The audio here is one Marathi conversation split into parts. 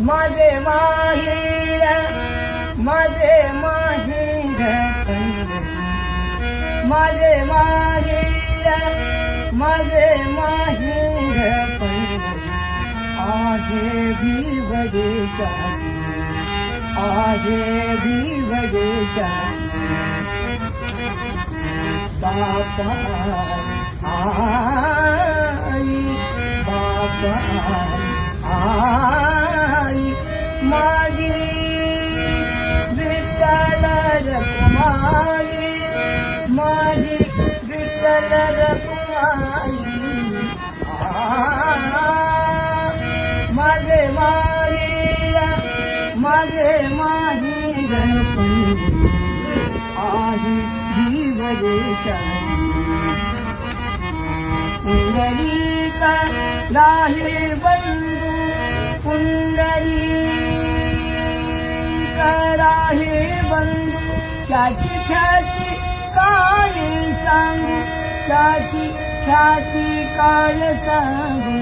माझे माहेर माझे माहेर माझे माहेर माझे माहेर आहे भिवडेच्या आहे भिवडेच्या बापा आई बापा आई माझी विठ्ठल रखुमाई माझी विठ्ठल रखुमाई माझे माहेर माझे माहेर आहे भिवडेच्या पुंडलिका राहे बंधू पुंडलिका राहे बंधू त्याची ख्याती काय सांगू त्याची ख्याती काय सांगू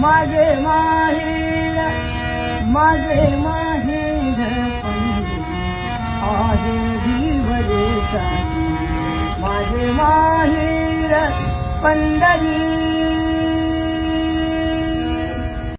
माझे माहेर माझे माहेर आहे भिवडेच्या माझे माहेर पंढरी